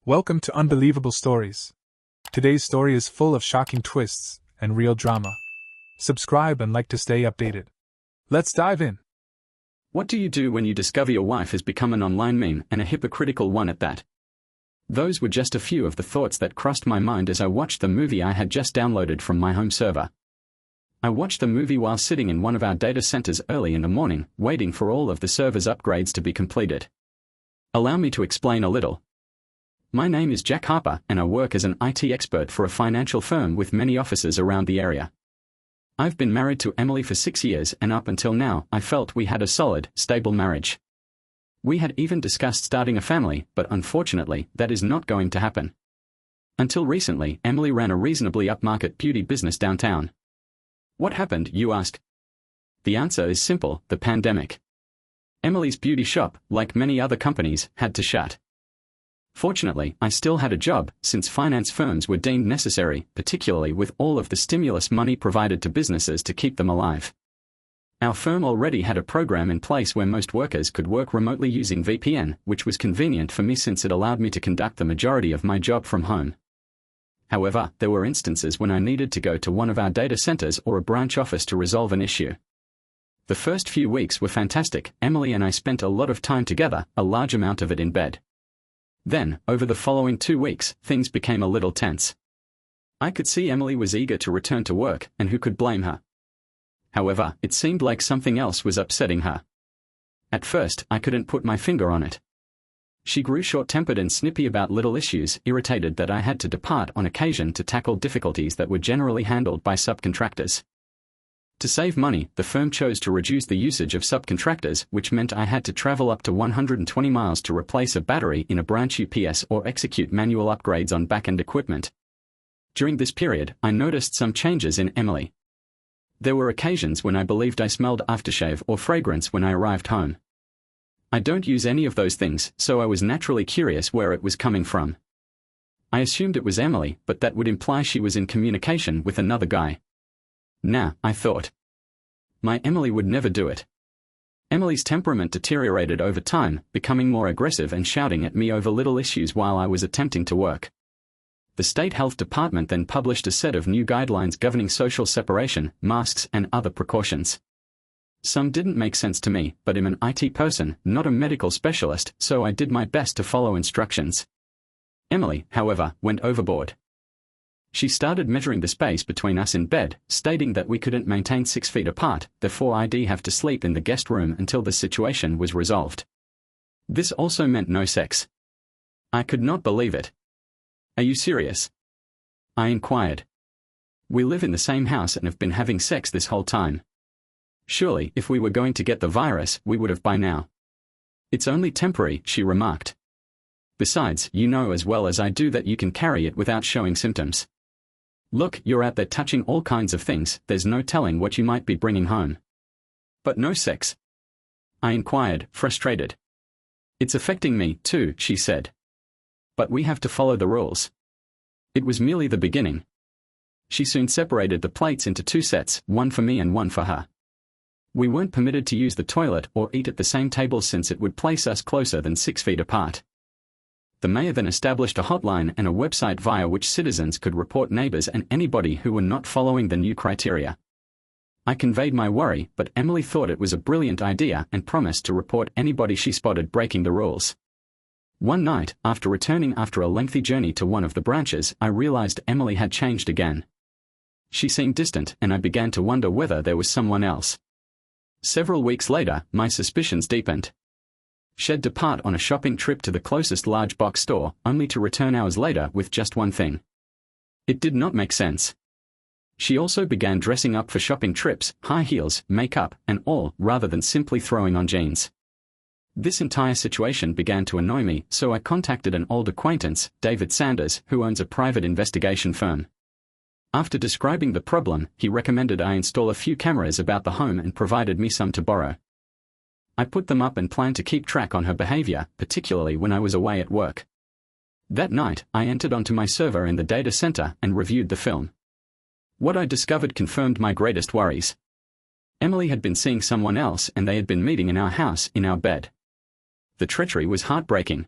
Welcome to Unbelievable Stories. Today's story is full of shocking twists and real drama. Subscribe and like to stay updated. Let's dive in. What do you do when you discover your wife has become an online meme, and a hypocritical one at that? Those were just a few of the thoughts that crossed my mind as I watched the movie I had just downloaded from my home server. I watched the movie while sitting in one of our data centers early in the morning, waiting for all of the server's upgrades to be completed. Allow me to explain a little. My name is Jack Harper, and I work as an IT expert for a financial firm with many offices around the area. I've been married to Emily for 6 years, and up until now, I felt we had a solid, stable marriage. We had even discussed starting a family, but unfortunately, that is not going to happen. Until recently, Emily ran a reasonably upmarket beauty business downtown. What happened, you ask? The answer is simple: the pandemic. Emily's beauty shop, like many other companies, had to shut. Fortunately, I still had a job, since finance firms were deemed necessary, particularly with all of the stimulus money provided to businesses to keep them alive. Our firm already had a program in place where most workers could work remotely using VPN, which was convenient for me since it allowed me to conduct the majority of my job from home. However, there were instances when I needed to go to one of our data centers or a branch office to resolve an issue. The first few weeks were fantastic. Emily and I spent a lot of time together, a large amount of it in bed. Then, over the following 2 weeks, things became a little tense. I could see Emily was eager to return to work, and who could blame her? However, it seemed like something else was upsetting her. At first, I couldn't put my finger on it. She grew short-tempered and snippy about little issues, irritated that I had to depart on occasion to tackle difficulties that were generally handled by subcontractors. To save money, the firm chose to reduce the usage of subcontractors, which meant I had to travel up to 120 miles to replace a battery in a branch UPS or execute manual upgrades on back-end equipment. During this period, I noticed some changes in Emily. There were occasions when I believed I smelled aftershave or fragrance when I arrived home. I don't use any of those things, so I was naturally curious where it was coming from. I assumed it was Emily, but that would imply she was in communication with another guy. Nah, I thought. My Emily would never do it. Emily's temperament deteriorated over time, becoming more aggressive and shouting at me over little issues while I was attempting to work. The State Health Department then published a set of new guidelines governing social separation, masks, and other precautions. Some didn't make sense to me, but I'm an IT person, not a medical specialist, so I did my best to follow instructions. Emily, however, went overboard. She started measuring the space between us in bed, stating that we couldn't maintain 6 feet apart, therefore I'd have to sleep in the guest room until the situation was resolved. This also meant no sex. I could not believe it. Are you serious? I inquired. We live in the same house and have been having sex this whole time. Surely, if we were going to get the virus, we would have by now. It's only temporary, she remarked. Besides, you know as well as I do that you can carry it without showing symptoms. Look, you're out there touching all kinds of things, there's no telling what you might be bringing home. But no sex? I inquired, frustrated. It's affecting me, too, she said. But we have to follow the rules. It was merely the beginning. She soon separated the plates into 2 sets, one for me and one for her. We weren't permitted to use the toilet or eat at the same table since it would place us closer than 6 feet apart. The mayor then established a hotline and a website via which citizens could report neighbors and anybody who were not following the new criteria. I conveyed my worry, but Emily thought it was a brilliant idea and promised to report anybody she spotted breaking the rules. One night, after returning after a lengthy journey to one of the branches, I realized Emily had changed again. She seemed distant, and I began to wonder whether there was someone else. Several weeks later, my suspicions deepened. She'd depart on a shopping trip to the closest large box store, only to return hours later with just one thing. It did not make sense. She also began dressing up for shopping trips, high heels, makeup, and all, rather than simply throwing on jeans. This entire situation began to annoy me, so I contacted an old acquaintance, David Sanders, who owns a private investigation firm. After describing the problem, he recommended I install a few cameras about the home and provided me some to borrow. I put them up and planned to keep track on her behavior, particularly when I was away at work. That night, I entered onto my server in the data center and reviewed the film. What I discovered confirmed my greatest worries. Emily had been seeing someone else and they had been meeting in our house, in our bed. The treachery was heartbreaking.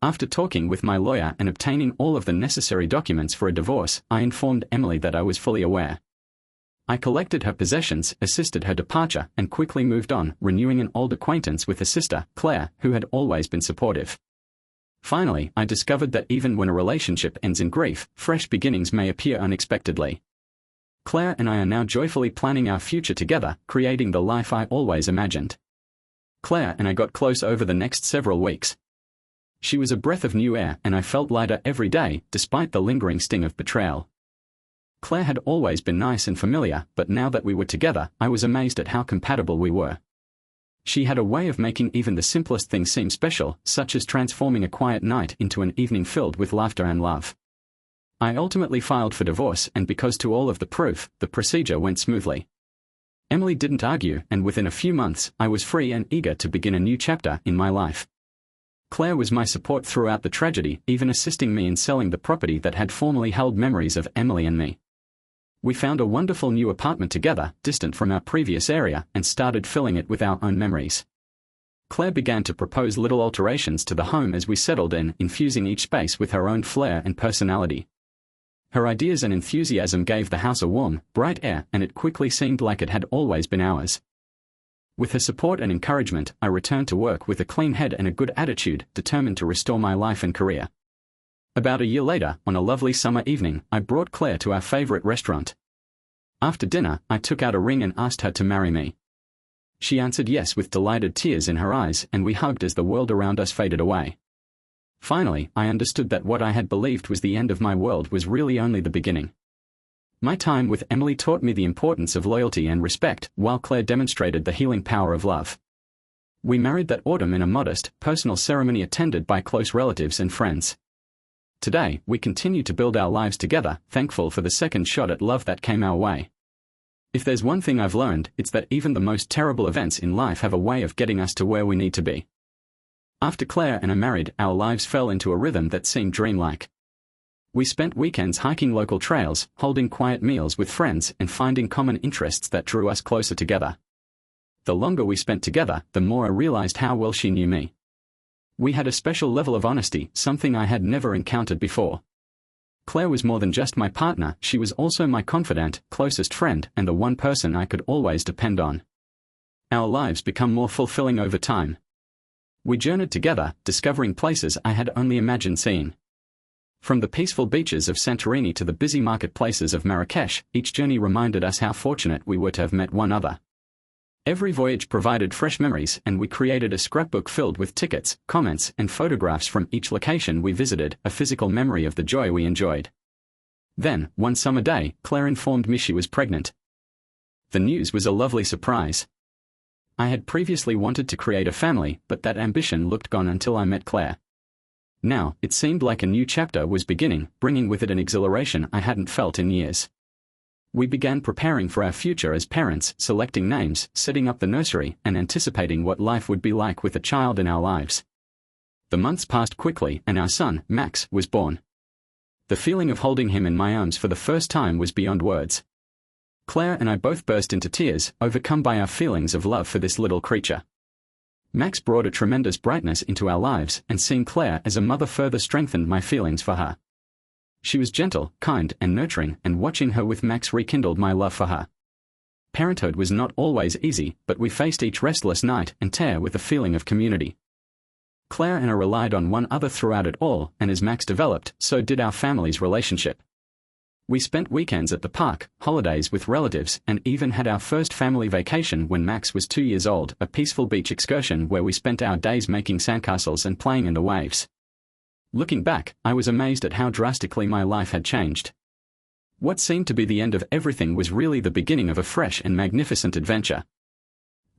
After talking with my lawyer and obtaining all of the necessary documents for a divorce, I informed Emily that I was fully aware. I collected her possessions, assisted her departure, and quickly moved on, renewing an old acquaintance with her sister, Claire, who had always been supportive. Finally, I discovered that even when a relationship ends in grief, fresh beginnings may appear unexpectedly. Claire and I are now joyfully planning our future together, creating the life I always imagined. Claire and I got close over the next several weeks. She was a breath of new air, and I felt lighter every day, despite the lingering sting of betrayal. Claire had always been nice and familiar, but now that we were together, I was amazed at how compatible we were. She had a way of making even the simplest things seem special, such as transforming a quiet night into an evening filled with laughter and love. I ultimately filed for divorce, and because to all of the proof, the procedure went smoothly. Emily didn't argue, and within a few months, I was free and eager to begin a new chapter in my life. Claire was my support throughout the tragedy, even assisting me in selling the property that had formerly held memories of Emily and me. We found a wonderful new apartment together, distant from our previous area, and started filling it with our own memories. Claire began to propose little alterations to the home as we settled in, infusing each space with her own flair and personality. Her ideas and enthusiasm gave the house a warm, bright air, and it quickly seemed like it had always been ours. With her support and encouragement, I returned to work with a clean head and a good attitude, determined to restore my life and career. About a year later, on a lovely summer evening, I brought Claire to our favorite restaurant. After dinner, I took out a ring and asked her to marry me. She answered yes with delighted tears in her eyes, and we hugged as the world around us faded away. Finally, I understood that what I had believed was the end of my world was really only the beginning. My time with Emily taught me the importance of loyalty and respect, while Claire demonstrated the healing power of love. We married that autumn in a modest, personal ceremony attended by close relatives and friends. Today, we continue to build our lives together, thankful for the second shot at love that came our way. If there's one thing I've learned, it's that even the most terrible events in life have a way of getting us to where we need to be. After Claire and I married, our lives fell into a rhythm that seemed dreamlike. We spent weekends hiking local trails, holding quiet meals with friends, and finding common interests that drew us closer together. The longer we spent together, the more I realized how well she knew me. We had a special level of honesty, something I had never encountered before. Claire was more than just my partner, she was also my confidant, closest friend, and the one person I could always depend on. Our lives become more fulfilling over time. We journeyed together, discovering places I had only imagined seeing. From the peaceful beaches of Santorini to the busy marketplaces of Marrakesh, each journey reminded us how fortunate we were to have met one another. Every voyage provided fresh memories, and we created a scrapbook filled with tickets, comments, and photographs from each location we visited, a physical memory of the joy we enjoyed. Then, one summer day, Claire informed me she was pregnant. The news was a lovely surprise. I had previously wanted to create a family, but that ambition looked gone until I met Claire. Now, it seemed like a new chapter was beginning, bringing with it an exhilaration I hadn't felt in years. We began preparing for our future as parents, selecting names, setting up the nursery, and anticipating what life would be like with a child in our lives. The months passed quickly, and our son, Max, was born. The feeling of holding him in my arms for the first time was beyond words. Claire and I both burst into tears, overcome by our feelings of love for this little creature. Max brought a tremendous brightness into our lives, and seeing Claire as a mother further strengthened my feelings for her. She was gentle, kind, and nurturing, and watching her with Max rekindled my love for her. Parenthood was not always easy, but we faced each restless night and tear with a feeling of community. Claire and I relied on one another throughout it all, and as Max developed, so did our family's relationship. We spent weekends at the park, holidays with relatives, and even had our first family vacation when Max was 2 years old, a peaceful beach excursion where we spent our days making sandcastles and playing in the waves. Looking back, I was amazed at how drastically my life had changed. What seemed to be the end of everything was really the beginning of a fresh and magnificent adventure.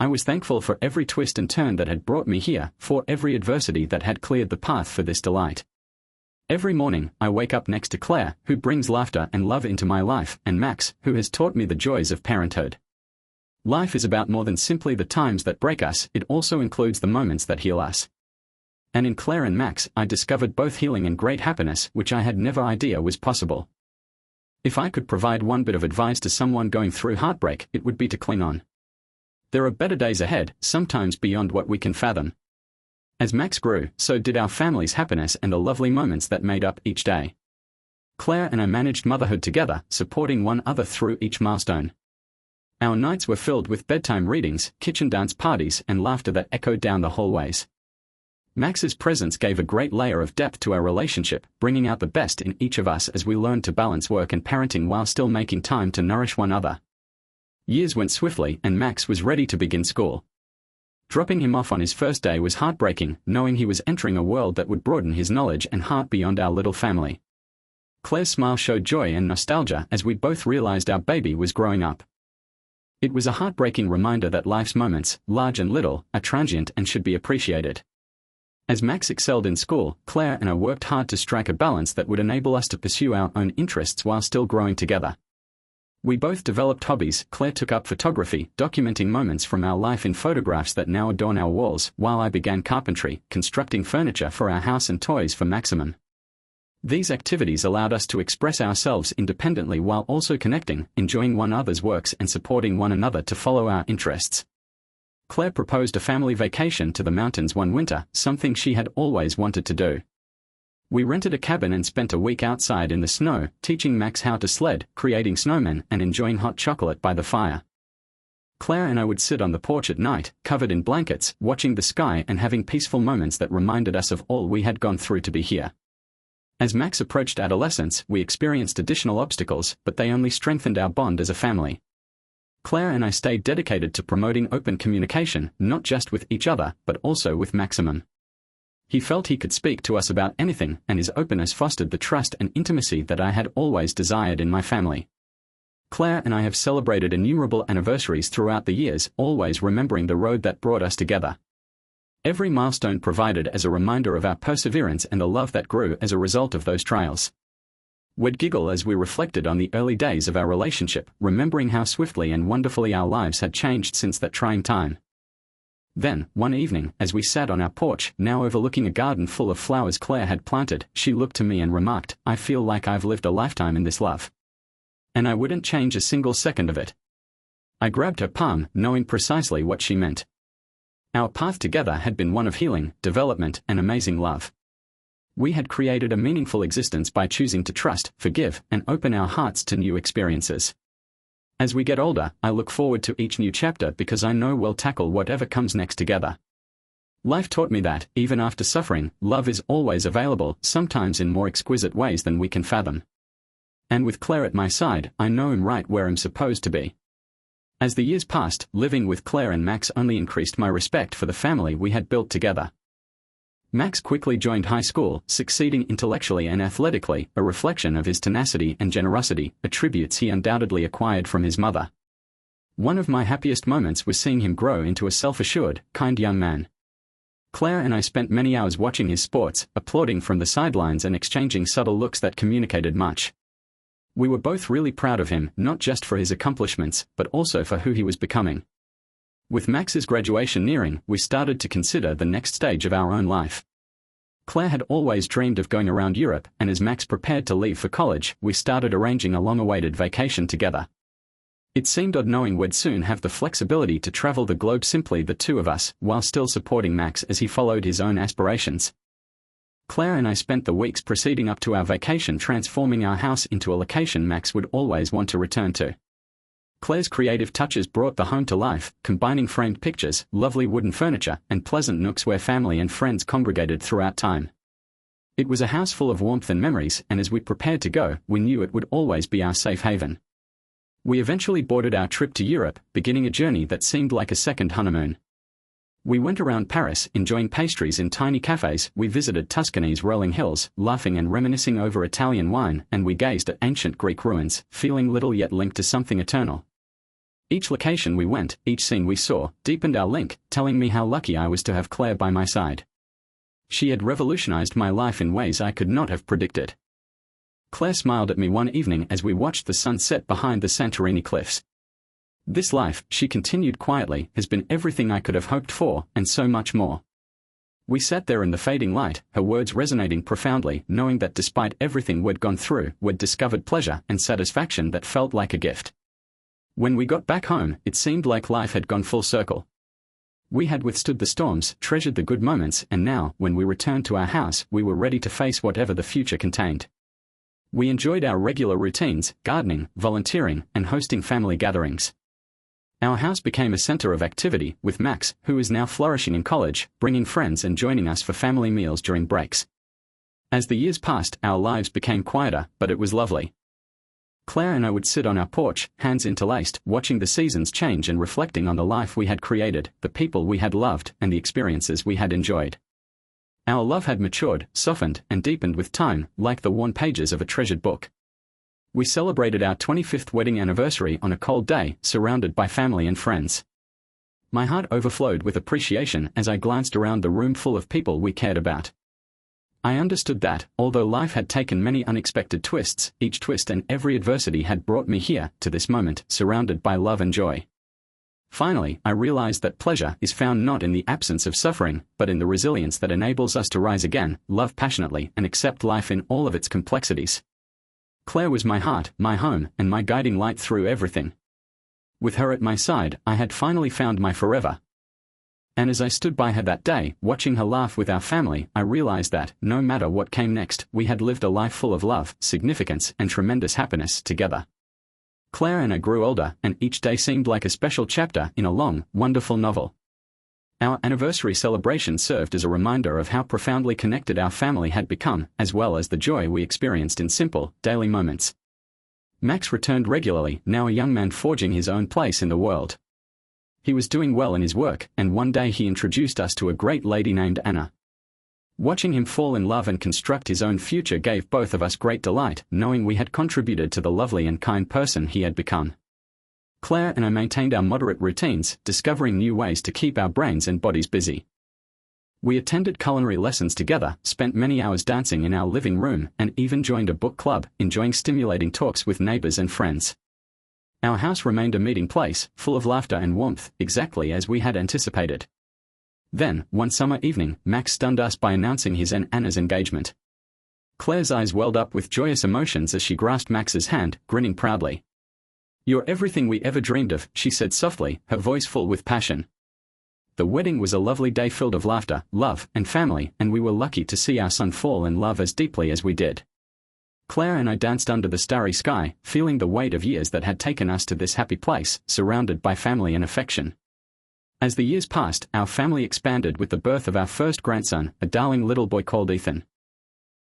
I was thankful for every twist and turn that had brought me here, for every adversity that had cleared the path for this delight. Every morning, I wake up next to Claire, who brings laughter and love into my life, and Max, who has taught me the joys of parenthood. Life is about more than simply the times that break us, it also includes the moments that heal us. And in Claire and Max, I discovered both healing and great happiness, which I had never idea was possible. If I could provide one bit of advice to someone going through heartbreak, it would be to cling on. There are better days ahead, sometimes beyond what we can fathom. As Max grew, so did our family's happiness and the lovely moments that made up each day. Claire and I managed motherhood together, supporting one another through each milestone. Our nights were filled with bedtime readings, kitchen dance parties, and laughter that echoed down the hallways. Max's presence gave a great layer of depth to our relationship, bringing out the best in each of us as we learned to balance work and parenting while still making time to nourish one another. Years went swiftly, and Max was ready to begin school. Dropping him off on his first day was heartbreaking, knowing he was entering a world that would broaden his knowledge and heart beyond our little family. Claire's smile showed joy and nostalgia as we both realized our baby was growing up. It was a heartbreaking reminder that life's moments, large and little, are transient and should be appreciated. As Max excelled in school, Claire and I worked hard to strike a balance that would enable us to pursue our own interests while still growing together. We both developed hobbies. Claire took up photography, documenting moments from our life in photographs that now adorn our walls, while I began carpentry, constructing furniture for our house and toys for Maximum. These activities allowed us to express ourselves independently while also connecting, enjoying one another's works and supporting one another to follow our interests. Claire proposed a family vacation to the mountains one winter, something she had always wanted to do. We rented a cabin and spent a week outside in the snow, teaching Max how to sled, creating snowmen, and enjoying hot chocolate by the fire. Claire and I would sit on the porch at night, covered in blankets, watching the sky and having peaceful moments that reminded us of all we had gone through to be here. As Max approached adolescence, we experienced additional obstacles, but they only strengthened our bond as a family. Claire and I stayed dedicated to promoting open communication, not just with each other, but also with Maximum. He felt he could speak to us about anything, and his openness fostered the trust and intimacy that I had always desired in my family. Claire and I have celebrated innumerable anniversaries throughout the years, always remembering the road that brought us together. Every milestone provided as a reminder of our perseverance and the love that grew as a result of those trials. We'd giggle as we reflected on the early days of our relationship, remembering how swiftly and wonderfully our lives had changed since that trying time. Then, one evening, as we sat on our porch, now overlooking a garden full of flowers Claire had planted, she looked to me and remarked, "I feel like I've lived a lifetime in this love. And I wouldn't change a single second of it." I grabbed her palm, knowing precisely what she meant. Our path together had been one of healing, development, and amazing love. We had created a meaningful existence by choosing to trust, forgive, and open our hearts to new experiences. As we get older, I look forward to each new chapter because I know we'll tackle whatever comes next together. Life taught me that, even after suffering, love is always available, sometimes in more exquisite ways than we can fathom. And with Claire at my side, I know I'm right where I'm supposed to be. As the years passed, living with Claire and Max only increased my respect for the family we had built together. Max quickly joined high school, succeeding intellectually and athletically, a reflection of his tenacity and generosity, attributes he undoubtedly acquired from his mother. One of my happiest moments was seeing him grow into a self-assured, kind young man. Claire and I spent many hours watching his sports, applauding from the sidelines and exchanging subtle looks that communicated much. We were both really proud of him, not just for his accomplishments, but also for who he was becoming. With Max's graduation nearing, we started to consider the next stage of our own life. Claire had always dreamed of going around Europe, and as Max prepared to leave for college, we started arranging a long-awaited vacation together. It seemed odd knowing we'd soon have the flexibility to travel the globe, simply the two of us, while still supporting Max as he followed his own aspirations. Claire and I spent the weeks preceding up to our vacation transforming our house into a location Max would always want to return to. Claire's creative touches brought the home to life, combining framed pictures, lovely wooden furniture, and pleasant nooks where family and friends congregated throughout time. It was a house full of warmth and memories, and as we prepared to go, we knew it would always be our safe haven. We eventually boarded our trip to Europe, beginning a journey that seemed like a second honeymoon. We went around Paris, enjoying pastries in tiny cafes, we visited Tuscany's rolling hills, laughing and reminiscing over Italian wine, and we gazed at ancient Greek ruins, feeling little yet linked to something eternal. Each location we went, each scene we saw, deepened our link, telling me how lucky I was to have Claire by my side. She had revolutionized my life in ways I could not have predicted. Claire smiled at me one evening as we watched the sun set behind the Santorini cliffs. "This life," she continued quietly, "has been everything I could have hoped for, and so much more." We sat there in the fading light, her words resonating profoundly, knowing that despite everything we'd gone through, we'd discovered pleasure and satisfaction that felt like a gift. When we got back home, it seemed like life had gone full circle. We had withstood the storms, treasured the good moments, and now, when we returned to our house, we were ready to face whatever the future contained. We enjoyed our regular routines, gardening, volunteering, and hosting family gatherings. Our house became a center of activity, with Max, who is now flourishing in college, bringing friends and joining us for family meals during breaks. As the years passed, our lives became quieter, but it was lovely. Claire and I would sit on our porch, hands interlaced, watching the seasons change and reflecting on the life we had created, the people we had loved, and the experiences we had enjoyed. Our love had matured, softened, and deepened with time, like the worn pages of a treasured book. We celebrated our 25th wedding anniversary on a cold day, surrounded by family and friends. My heart overflowed with appreciation as I glanced around the room full of people we cared about. I understood that, although life had taken many unexpected twists, each twist and every adversity had brought me here, to this moment, surrounded by love and joy. Finally, I realized that pleasure is found not in the absence of suffering, but in the resilience that enables us to rise again, love passionately, and accept life in all of its complexities. Claire was my heart, my home, and my guiding light through everything. With her at my side, I had finally found my forever. And as I stood by her that day, watching her laugh with our family, I realized that, no matter what came next, we had lived a life full of love, significance, and tremendous happiness together. Claire and I grew older, and each day seemed like a special chapter in a long, wonderful novel. Our anniversary celebration served as a reminder of how profoundly connected our family had become, as well as the joy we experienced in simple, daily moments. Max returned regularly, now a young man forging his own place in the world. He was doing well in his work, and one day he introduced us to a great lady named Anna. Watching him fall in love and construct his own future gave both of us great delight, knowing we had contributed to the lovely and kind person he had become. Claire and I maintained our moderate routines, discovering new ways to keep our brains and bodies busy. We attended culinary lessons together, spent many hours dancing in our living room, and even joined a book club, enjoying stimulating talks with neighbors and friends. Our house remained a meeting place, full of laughter and warmth, exactly as we had anticipated. Then, one summer evening, Max stunned us by announcing his and Anna's engagement. Claire's eyes welled up with joyous emotions as she grasped Max's hand, grinning proudly. "You're everything we ever dreamed of," she said softly, her voice full with passion. The wedding was a lovely day filled of laughter, love, and family, and we were lucky to see our son fall in love as deeply as we did. Claire and I danced under the starry sky, feeling the weight of years that had taken us to this happy place, surrounded by family and affection. As the years passed, our family expanded with the birth of our first grandson, a darling little boy called Ethan.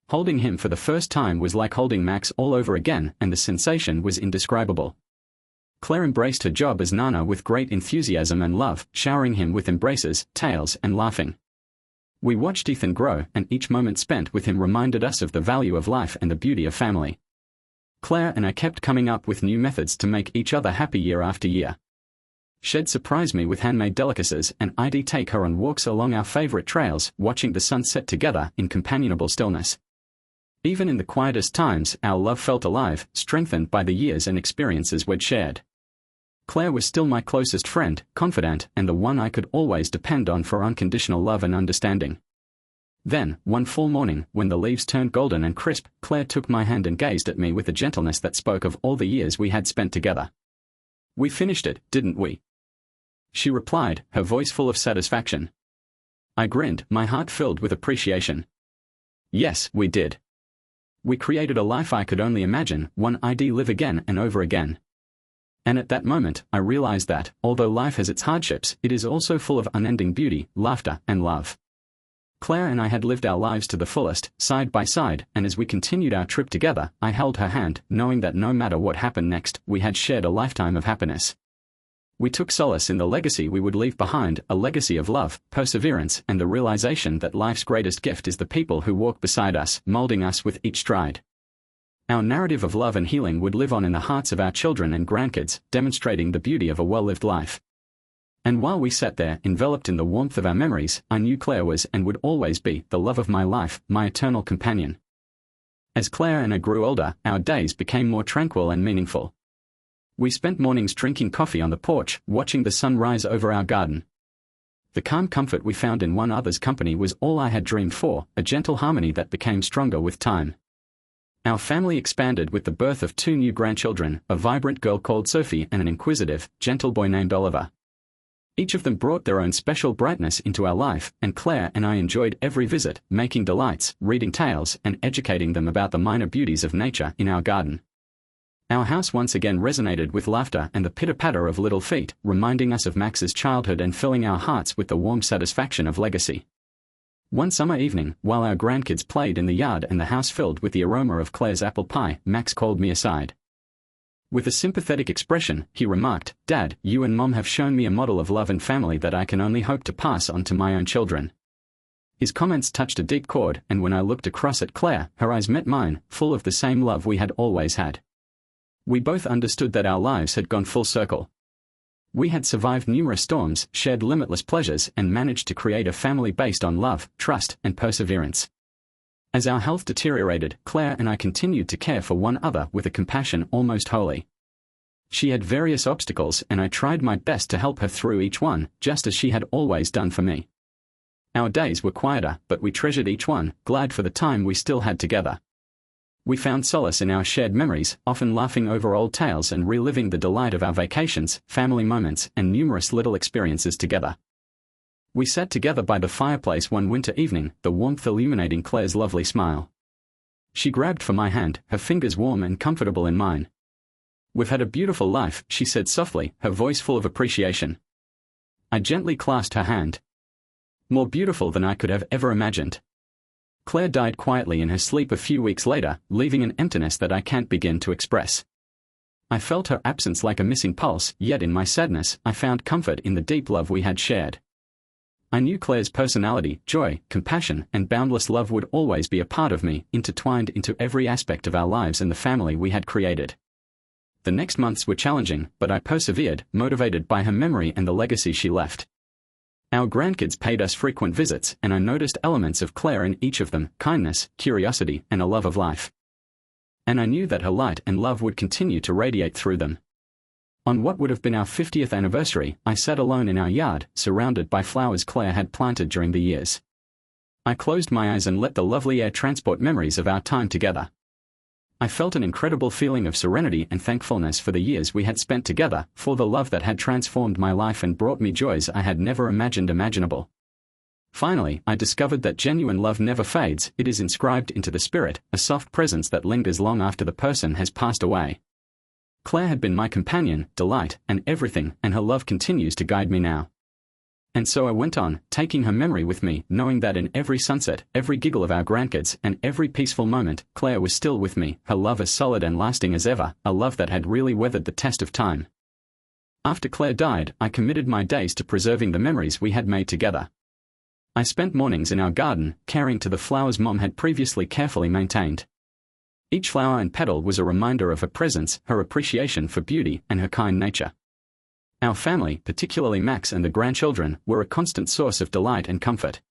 Holding him for the first time was like holding Max all over again, and the sensation was indescribable. Claire embraced her job as Nana with great enthusiasm and love, showering him with embraces, tales, and laughing. We watched Ethan grow, and each moment spent with him reminded us of the value of life and the beauty of family. Claire and I kept coming up with new methods to make each other happy year after year. She'd surprise me with handmade delicacies, and I'd take her on walks along our favorite trails, watching the sun set together in companionable stillness. Even in the quietest times, our love felt alive, strengthened by the years and experiences we'd shared. Claire was still my closest friend, confidant, and the one I could always depend on for unconditional love and understanding. Then, one full morning, when the leaves turned golden and crisp, Claire took my hand and gazed at me with a gentleness that spoke of all the years we had spent together. "We finished it, didn't we?" she replied, her voice full of satisfaction. I grinned, my heart filled with appreciation. "Yes, we did. We created a life I could only imagine, one I'd live again and over again." And at that moment, I realized that, although life has its hardships, it is also full of unending beauty, laughter, and love. Claire and I had lived our lives to the fullest, side by side, and as we continued our trip together, I held her hand, knowing that no matter what happened next, we had shared a lifetime of happiness. We took solace in the legacy we would leave behind, a legacy of love, perseverance, and the realization that life's greatest gift is the people who walk beside us, molding us with each stride. Our narrative of love and healing would live on in the hearts of our children and grandkids, demonstrating the beauty of a well-lived life. And while we sat there, enveloped in the warmth of our memories, I knew Claire was and would always be the love of my life, my eternal companion. As Claire and I grew older, our days became more tranquil and meaningful. We spent mornings drinking coffee on the porch, watching the sun rise over our garden. The calm comfort we found in one another's company was all I had dreamed for, a gentle harmony that became stronger with time. Our family expanded with the birth of 2 new grandchildren, a vibrant girl called Sophie and an inquisitive, gentle boy named Oliver. Each of them brought their own special brightness into our life, and Claire and I enjoyed every visit, making delights, reading tales, and educating them about the minor beauties of nature in our garden. Our house once again resonated with laughter and the pitter-patter of little feet, reminding us of Max's childhood and filling our hearts with the warm satisfaction of legacy. One summer evening, while our grandkids played in the yard and the house filled with the aroma of Claire's apple pie, Max called me aside. With a sympathetic expression, he remarked, "Dad, you and Mom have shown me a model of love and family that I can only hope to pass on to my own children." His comments touched a deep chord, and when I looked across at Claire, her eyes met mine, full of the same love we had always had. We both understood that our lives had gone full circle. We had survived numerous storms, shared limitless pleasures, and managed to create a family based on love, trust, and perseverance. As our health deteriorated, Claire and I continued to care for one another with a compassion almost holy. She had various obstacles, and I tried my best to help her through each one, just as she had always done for me. Our days were quieter, but we treasured each one, glad for the time we still had together. We found solace in our shared memories, often laughing over old tales and reliving the delight of our vacations, family moments, and numerous little experiences together. We sat together by the fireplace one winter evening, the warmth illuminating Claire's lovely smile. She grabbed for my hand, her fingers warm and comfortable in mine. "We've had a beautiful life," she said softly, her voice full of appreciation. I gently clasped her hand. "More beautiful than I could have ever imagined." Claire died quietly in her sleep a few weeks later, leaving an emptiness that I can't begin to express. I felt her absence like a missing pulse, yet in my sadness, I found comfort in the deep love we had shared. I knew Claire's personality, joy, compassion, and boundless love would always be a part of me, intertwined into every aspect of our lives and the family we had created. The next months were challenging, but I persevered, motivated by her memory and the legacy she left. Our grandkids paid us frequent visits, and I noticed elements of Claire in each of them: kindness, curiosity, and a love of life. And I knew that her light and love would continue to radiate through them. On what would have been our 50th anniversary, I sat alone in our yard, surrounded by flowers Claire had planted during the years. I closed my eyes and let the lovely air transport memories of our time together. I felt an incredible feeling of serenity and thankfulness for the years we had spent together, for the love that had transformed my life and brought me joys I had never imagined imaginable. Finally, I discovered that genuine love never fades, it is inscribed into the spirit, a soft presence that lingers long after the person has passed away. Claire had been my companion, delight, and everything, and her love continues to guide me now. And so I went on, taking her memory with me, knowing that in every sunset, every giggle of our grandkids, and every peaceful moment, Claire was still with me, her love as solid and lasting as ever, a love that had really weathered the test of time. After Claire died, I committed my days to preserving the memories we had made together. I spent mornings in our garden, caring to the flowers Mom had previously carefully maintained. Each flower and petal was a reminder of her presence, her appreciation for beauty, and her kind nature. Our family, particularly Max and the grandchildren, were a constant source of delight and comfort.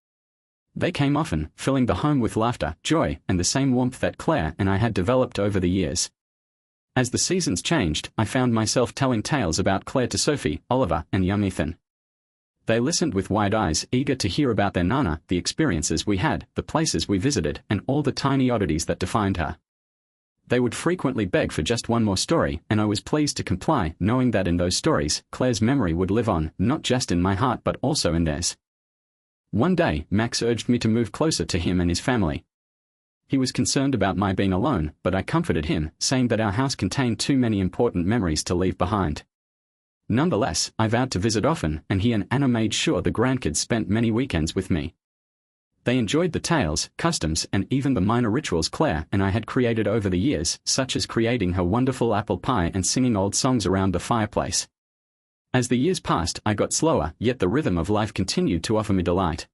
They came often, filling the home with laughter, joy, and the same warmth that Claire and I had developed over the years. As the seasons changed, I found myself telling tales about Claire to Sophie, Oliver, and young Ethan. They listened with wide eyes, eager to hear about their Nana, the experiences we had, the places we visited, and all the tiny oddities that defined her. They would frequently beg for just one more story, and I was pleased to comply, knowing that in those stories, Claire's memory would live on, not just in my heart but also in theirs. One day, Max urged me to move closer to him and his family. He was concerned about my being alone, but I comforted him, saying that our house contained too many important memories to leave behind. Nonetheless, I vowed to visit often, and he and Anna made sure the grandkids spent many weekends with me. They enjoyed the tales, customs, and even the minor rituals Claire and I had created over the years, such as creating her wonderful apple pie and singing old songs around the fireplace. As the years passed, I got slower, yet the rhythm of life continued to offer me delight.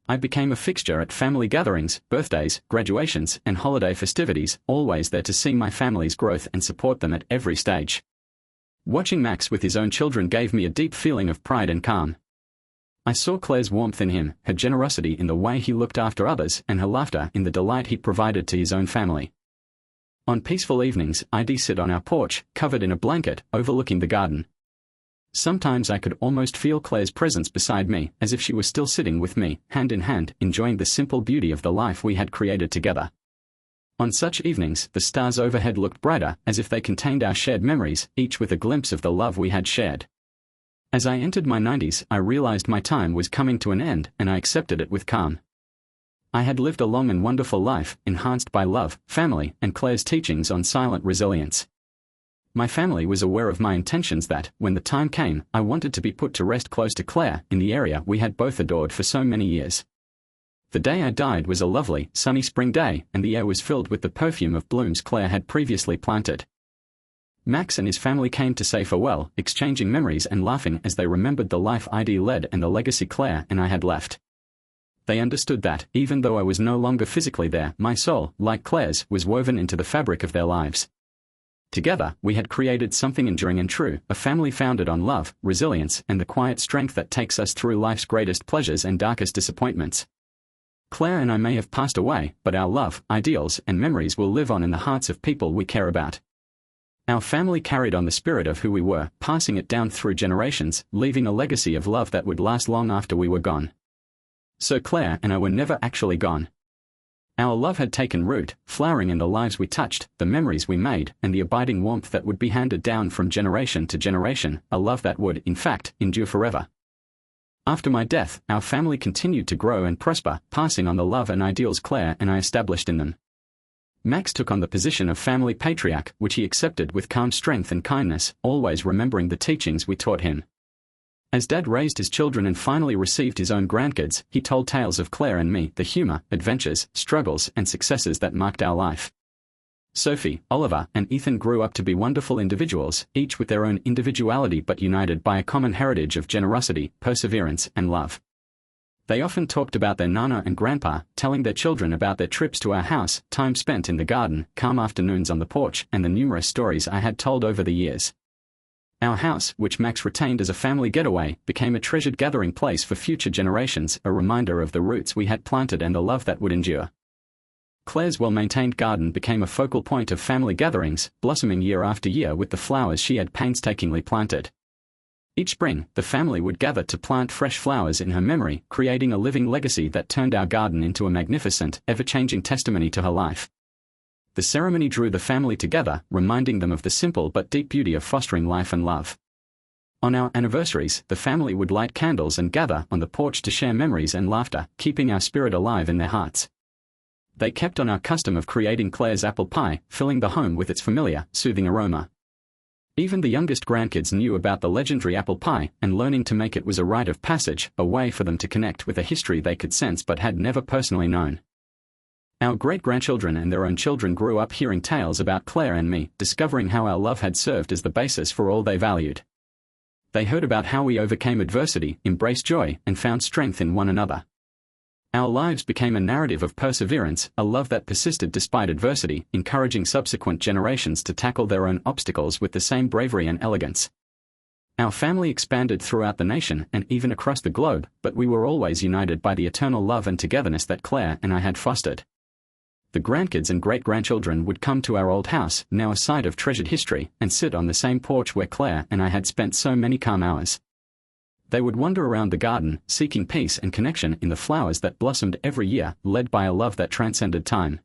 I became a fixture at family gatherings, birthdays, graduations, and holiday festivities, always there to see my family's growth and support them at every stage. Watching Max with his own children gave me a deep feeling of pride and calm. I saw Claire's warmth in him, her generosity in the way he looked after others, and her laughter in the delight he provided to his own family. On peaceful evenings, I'd sit on our porch, covered in a blanket, overlooking the garden. Sometimes I could almost feel Claire's presence beside me, as if she was still sitting with me, hand in hand, enjoying the simple beauty of the life we had created together. On such evenings, the stars overhead looked brighter, as if they contained our shared memories, each with a glimpse of the love we had shared. As I entered my 90s, I realized my time was coming to an end, and I accepted it with calm. I had lived a long and wonderful life, enhanced by love, family, and Claire's teachings on silent resilience. My family was aware of my intentions that, when the time came, I wanted to be put to rest close to Claire, in the area we had both adored for so many years. The day I died was a lovely, sunny spring day, and the air was filled with the perfume of blooms Claire had previously planted. Max and his family came to say farewell, exchanging memories and laughing as they remembered the life I'd led and the legacy Claire and I had left. They understood that, even though I was no longer physically there, my soul, like Claire's, was woven into the fabric of their lives. Together, we had created something enduring and true, a family founded on love, resilience, and the quiet strength that takes us through life's greatest pleasures and darkest disappointments. Claire and I may have passed away, but our love, ideals, and memories will live on in the hearts of people we care about. Our family carried on the spirit of who we were, passing it down through generations, leaving a legacy of love that would last long after we were gone. So Claire and I were never actually gone. Our love had taken root, flowering in the lives we touched, the memories we made, and the abiding warmth that would be handed down from generation to generation, a love that would, in fact, endure forever. After my death, our family continued to grow and prosper, passing on the love and ideals Claire and I established in them. Max took on the position of family patriarch, which he accepted with calm strength and kindness, always remembering the teachings we taught him. As Dad raised his children and finally received his own grandkids, he told tales of Claire and me, the humor, adventures, struggles, and successes that marked our life. Sophie, Oliver, and Ethan grew up to be wonderful individuals, each with their own individuality but united by a common heritage of generosity, perseverance, and love. They often talked about their Nana and Grandpa, telling their children about their trips to our house, time spent in the garden, calm afternoons on the porch, and the numerous stories I had told over the years. Our house, which Max retained as a family getaway, became a treasured gathering place for future generations, a reminder of the roots we had planted and the love that would endure. Claire's well-maintained garden became a focal point of family gatherings, blossoming year after year with the flowers she had painstakingly planted. Each spring, the family would gather to plant fresh flowers in her memory, creating a living legacy that turned our garden into a magnificent, ever-changing testimony to her life. The ceremony drew the family together, reminding them of the simple but deep beauty of fostering life and love. On our anniversaries, the family would light candles and gather on the porch to share memories and laughter, keeping our spirit alive in their hearts. They kept on our custom of creating Claire's apple pie, filling the home with its familiar, soothing aroma. Even the youngest grandkids knew about the legendary apple pie, and learning to make it was a rite of passage, a way for them to connect with a history they could sense but had never personally known. Our great-grandchildren and their own children grew up hearing tales about Claire and me, discovering how our love had served as the basis for all they valued. They heard about how we overcame adversity, embraced joy, and found strength in one another. Our lives became a narrative of perseverance, a love that persisted despite adversity, encouraging subsequent generations to tackle their own obstacles with the same bravery and elegance. Our family expanded throughout the nation and even across the globe, but we were always united by the eternal love and togetherness that Claire and I had fostered. The grandkids and great-grandchildren would come to our old house, now a site of treasured history, and sit on the same porch where Claire and I had spent so many calm hours. They would wander around the garden, seeking peace and connection in the flowers that blossomed every year, led by a love that transcended time.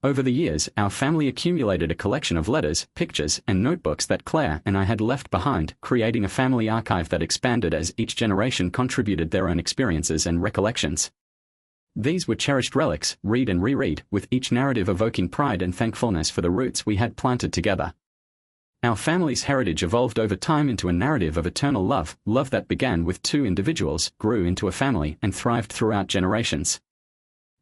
Over the years, our family accumulated a collection of letters, pictures, and notebooks that Claire and I had left behind, creating a family archive that expanded as each generation contributed their own experiences and recollections. These were cherished relics, read and reread, with each narrative evoking pride and thankfulness for the roots we had planted together. Our family's heritage evolved over time into a narrative of eternal love, love that began with two individuals, grew into a family, and thrived throughout generations.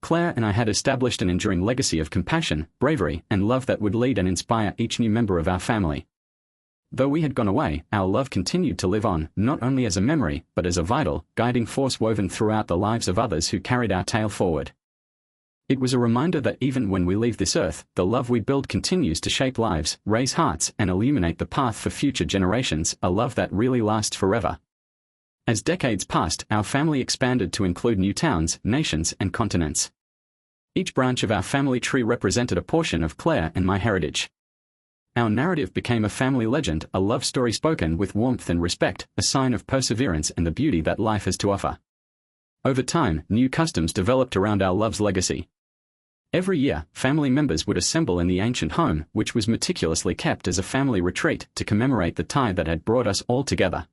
Claire and I had established an enduring legacy of compassion, bravery, and love that would lead and inspire each new member of our family. Though we had gone away, our love continued to live on, not only as a memory, but as a vital, guiding force woven throughout the lives of others who carried our tale forward. It was a reminder that even when we leave this earth, the love we build continues to shape lives, raise hearts, and illuminate the path for future generations, a love that really lasts forever. As decades passed, our family expanded to include new towns, nations, and continents. Each branch of our family tree represented a portion of Claire and my heritage. Our narrative became a family legend, a love story spoken with warmth and respect, a sign of perseverance and the beauty that life has to offer. Over time, new customs developed around our love's legacy. Every year, family members would assemble in the ancient home, which was meticulously kept as a family retreat, to commemorate the tie that had brought us all together.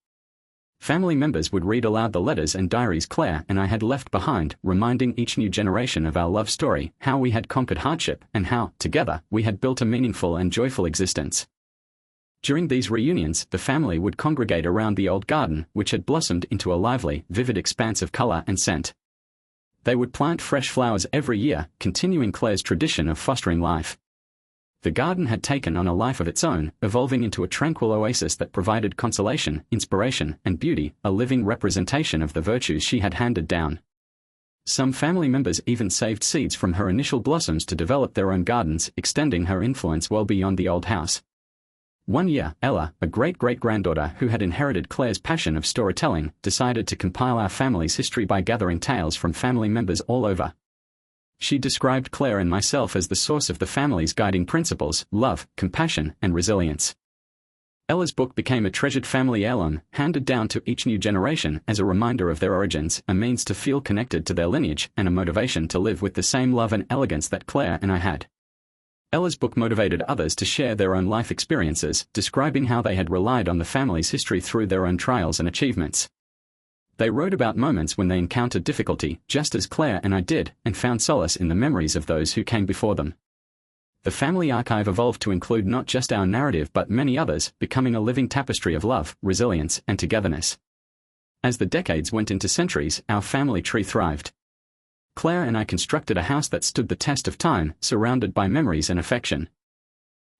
Family members would read aloud the letters and diaries Claire and I had left behind, reminding each new generation of our love story, how we had conquered hardship, and how, together, we had built a meaningful and joyful existence. During these reunions, the family would congregate around the old garden, which had blossomed into a lively, vivid expanse of color and scent. They would plant fresh flowers every year, continuing Claire's tradition of fostering life. The garden had taken on a life of its own, evolving into a tranquil oasis that provided consolation, inspiration, and beauty, a living representation of the virtues she had handed down. Some family members even saved seeds from her initial blossoms to develop their own gardens, extending her influence well beyond the old house. One year, Ella, a great-great-granddaughter who had inherited Claire's passion of storytelling, decided to compile our family's history by gathering tales from family members all over. She described Claire and myself as the source of the family's guiding principles, love, compassion, and resilience. Ella's book became a treasured family heirloom, handed down to each new generation as a reminder of their origins, a means to feel connected to their lineage, and a motivation to live with the same love and elegance that Claire and I had. Ella's book motivated others to share their own life experiences, describing how they had relied on the family's history through their own trials and achievements. They wrote about moments when they encountered difficulty, just as Claire and I did, and found solace in the memories of those who came before them. The family archive evolved to include not just our narrative but many others, becoming a living tapestry of love, resilience, and togetherness. As the decades went into centuries, our family tree thrived. Claire and I constructed a house that stood the test of time, surrounded by memories and affection.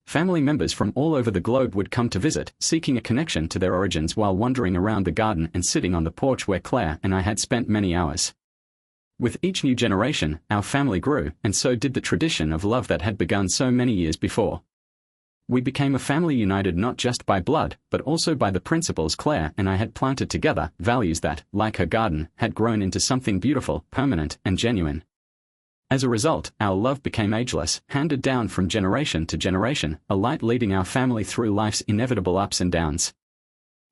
Family members from all over the globe would come to visit, seeking a connection to their origins while wandering around the garden and sitting on the porch where Claire and I had spent many hours. With each new generation, our family grew, and so did the tradition of love that had begun so many years before. We became a family united not just by blood, but also by the principles Claire and I had planted together, values that, like her garden, had grown into something beautiful, permanent, and genuine. As a result, our love became ageless, handed down from generation to generation, a light leading our family through life's inevitable ups and downs.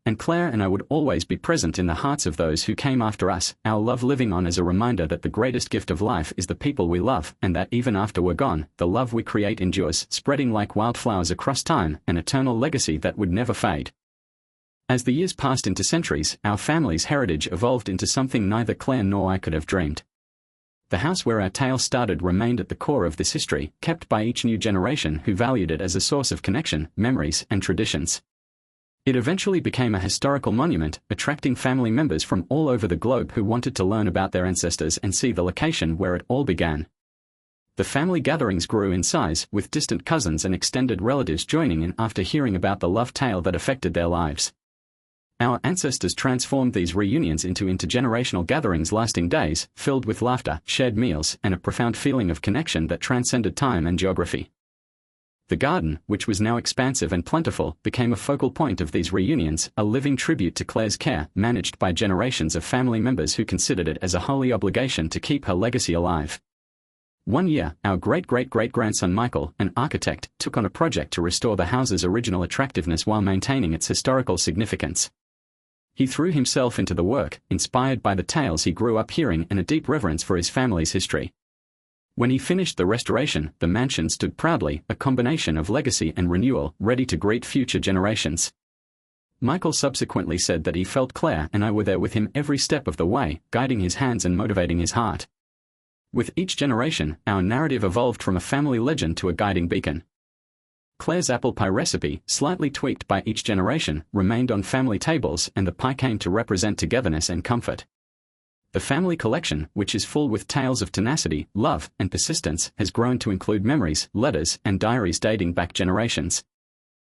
And Claire and I would always be present in the hearts of those who came after us, our love living on as a reminder that the greatest gift of life is the people we love, and that even after we're gone, the love we create endures, spreading like wildflowers across time, an eternal legacy that would never fade. As the years passed into centuries, our family's heritage evolved into something neither Claire nor I could have dreamed. The house where our tale started remained at the core of this history, kept by each new generation who valued it as a source of connection, memories, and traditions. It eventually became a historical monument, attracting family members from all over the globe who wanted to learn about their ancestors and see the location where it all began. The family gatherings grew in size, with distant cousins and extended relatives joining in after hearing about the love tale that affected their lives. Our ancestors transformed these reunions into intergenerational gatherings lasting days, filled with laughter, shared meals, and a profound feeling of connection that transcended time and geography. The garden, which was now expansive and plentiful, became a focal point of these reunions, a living tribute to Claire's care, managed by generations of family members who considered it as a holy obligation to keep her legacy alive. One year, our great-great-great-grandson Michael, an architect, took on a project to restore the house's original attractiveness while maintaining its historical significance. He threw himself into the work, inspired by the tales he grew up hearing and a deep reverence for his family's history. When he finished the restoration, the mansion stood proudly, a combination of legacy and renewal, ready to greet future generations. Michael subsequently said that he felt Claire and I were there with him every step of the way, guiding his hands and motivating his heart. With each generation, our narrative evolved from a family legend to a guiding beacon. Claire's apple pie recipe, slightly tweaked by each generation, remained on family tables, and the pie came to represent togetherness and comfort. The family collection, which is full with tales of tenacity, love, and persistence, has grown to include memories, letters, and diaries dating back generations.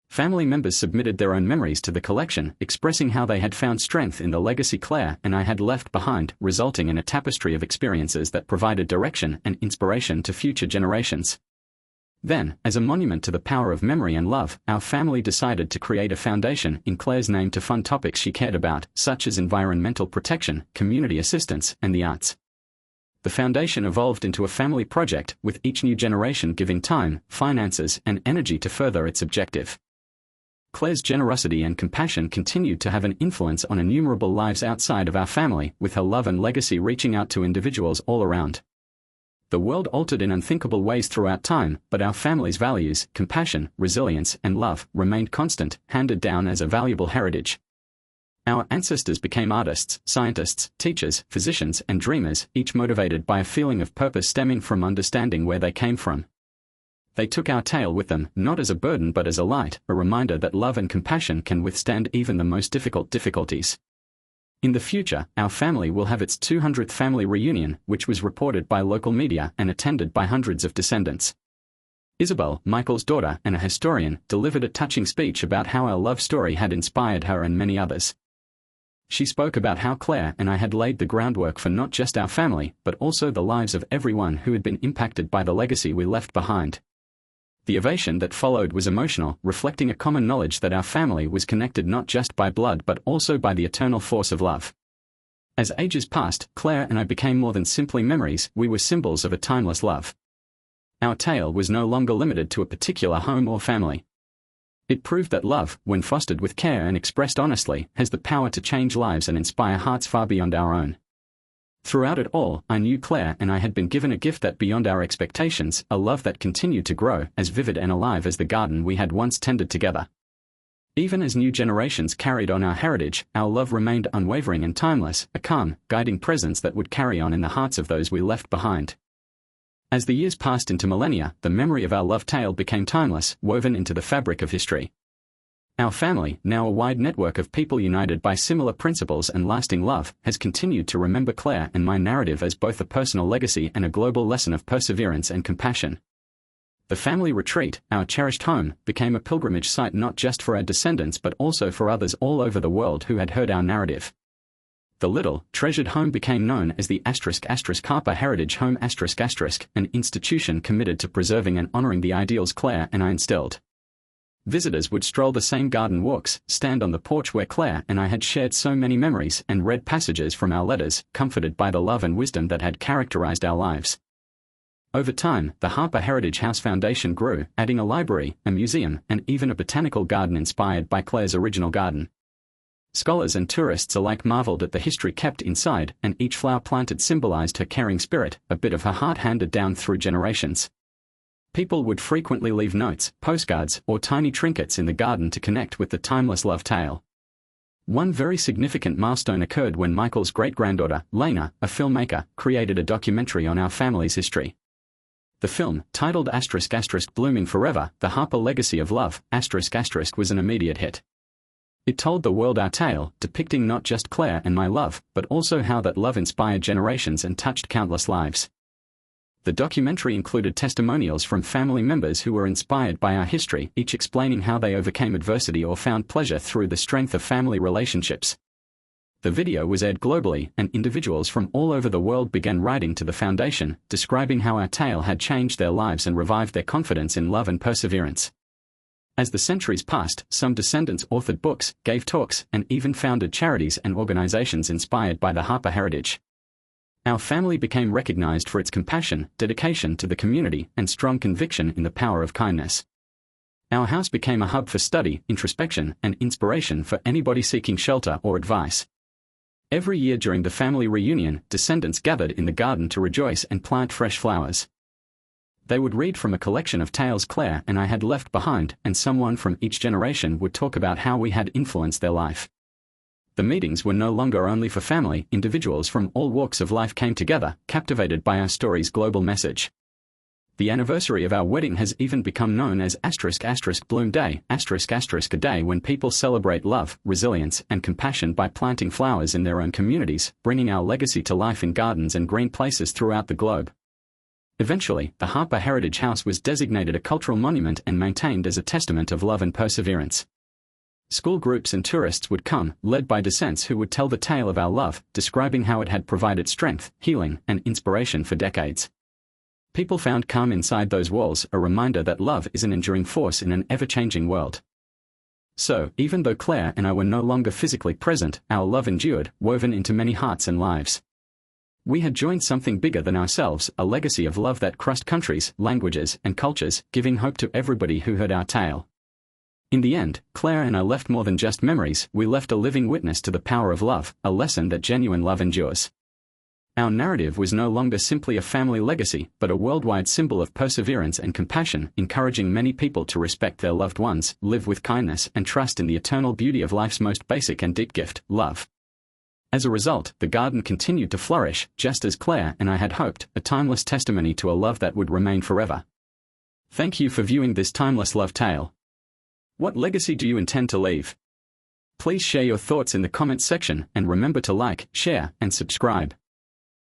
Family members submitted their own memories to the collection, expressing how they had found strength in the legacy Claire and I had left behind, resulting in a tapestry of experiences that provided direction and inspiration to future generations. Then, as a monument to the power of memory and love, our family decided to create a foundation in Claire's name to fund topics she cared about, such as environmental protection, community assistance, and the arts. The foundation evolved into a family project, with each new generation giving time, finances, and energy to further its objective. Claire's generosity and compassion continued to have an influence on innumerable lives outside of our family, with her love and legacy reaching out to individuals all around. The world altered in unthinkable ways throughout time, but our family's values, compassion, resilience, and love, remained constant, handed down as a valuable heritage. Our ancestors became artists, scientists, teachers, physicians, and dreamers, each motivated by a feeling of purpose stemming from understanding where they came from. They took our tale with them, not as a burden but as a light, a reminder that love and compassion can withstand even the most difficult difficulties. In the future, our family will have its 200th family reunion, which was reported by local media and attended by hundreds of descendants. Isabel, Michael's daughter and a historian, delivered a touching speech about how our love story had inspired her and many others. She spoke about how Claire and I had laid the groundwork for not just our family, but also the lives of everyone who had been impacted by the legacy we left behind. The ovation that followed was emotional, reflecting a common knowledge that our family was connected not just by blood but also by the eternal force of love. As ages passed, Claire and I became more than simply memories, we were symbols of a timeless love. Our tale was no longer limited to a particular home or family. It proved that love, when fostered with care and expressed honestly, has the power to change lives and inspire hearts far beyond our own. Throughout it all, I knew Claire and I had been given a gift that beyond our expectations, a love that continued to grow, as vivid and alive as the garden we had once tended together. Even as new generations carried on our heritage, our love remained unwavering and timeless, a calm, guiding presence that would carry on in the hearts of those we left behind. As the years passed into millennia, the memory of our love tale became timeless, woven into the fabric of history. Our family, now a wide network of people united by similar principles and lasting love, has continued to remember Claire and my narrative as both a personal legacy and a global lesson of perseverance and compassion. The family retreat, our cherished home, became a pilgrimage site not just for our descendants but also for others all over the world who had heard our narrative. The little, treasured home became known as the Harper Heritage Home ***, an institution committed to preserving and honoring the ideals Claire and I instilled. Visitors would stroll the same garden walks, stand on the porch where Claire and I had shared so many memories, and read passages from our letters, comforted by the love and wisdom that had characterized our lives. Over time, the Harper Heritage House Foundation grew, adding a library, a museum, and even a botanical garden inspired by Claire's original garden. Scholars and tourists alike marveled at the history kept inside, and each flower planted symbolized her caring spirit, a bit of her heart handed down through generations. People would frequently leave notes, postcards, or tiny trinkets in the garden to connect with the timeless love tale. One very significant milestone occurred when Michael's great-granddaughter, Lena, a filmmaker, created a documentary on our family's history. The film, titled ****, Blooming Forever, The Harper Legacy of Love, ****, was an immediate hit. It told the world our tale, depicting not just Claire and my love, but also how that love inspired generations and touched countless lives. The documentary included testimonials from family members who were inspired by our history, each explaining how they overcame adversity or found pleasure through the strength of family relationships. The video was aired globally, and individuals from all over the world began writing to the foundation, describing how our tale had changed their lives and revived their confidence in love and perseverance. As the centuries passed, some descendants authored books, gave talks, and even founded charities and organizations inspired by the Harper heritage. Our family became recognized for its compassion, dedication to the community, and strong conviction in the power of kindness. Our house became a hub for study, introspection, and inspiration for anybody seeking shelter or advice. Every year during the family reunion, descendants gathered in the garden to rejoice and plant fresh flowers. They would read from a collection of tales Claire and I had left behind, and someone from each generation would talk about how we had influenced their life. The meetings were no longer only for family, individuals from all walks of life came together, captivated by our story's global message. The anniversary of our wedding has even become known as ***Bloom Day, ***, a day when people celebrate love, resilience, and compassion by planting flowers in their own communities, bringing our legacy to life in gardens and green places throughout the globe. Eventually, the Harper Heritage House was designated a cultural monument and maintained as a testament of love and perseverance. School groups and tourists would come, led by descendants who would tell the tale of our love, describing how it had provided strength, healing, and inspiration for decades. People found calm inside those walls, a reminder that love is an enduring force in an ever-changing world. So, even though Claire and I were no longer physically present, our love endured, woven into many hearts and lives. We had joined something bigger than ourselves, a legacy of love that crossed countries, languages, and cultures, giving hope to everybody who heard our tale. In the end, Claire and I left more than just memories, we left a living witness to the power of love, a lesson that genuine love endures. Our narrative was no longer simply a family legacy, but a worldwide symbol of perseverance and compassion, encouraging many people to respect their loved ones, live with kindness, and trust in the eternal beauty of life's most basic and deep gift, love. As a result, the garden continued to flourish, just as Claire and I had hoped, a timeless testimony to a love that would remain forever. Thank you for viewing this timeless love tale. What legacy do you intend to leave? Please share your thoughts in the comments section, and remember to like, share, and subscribe.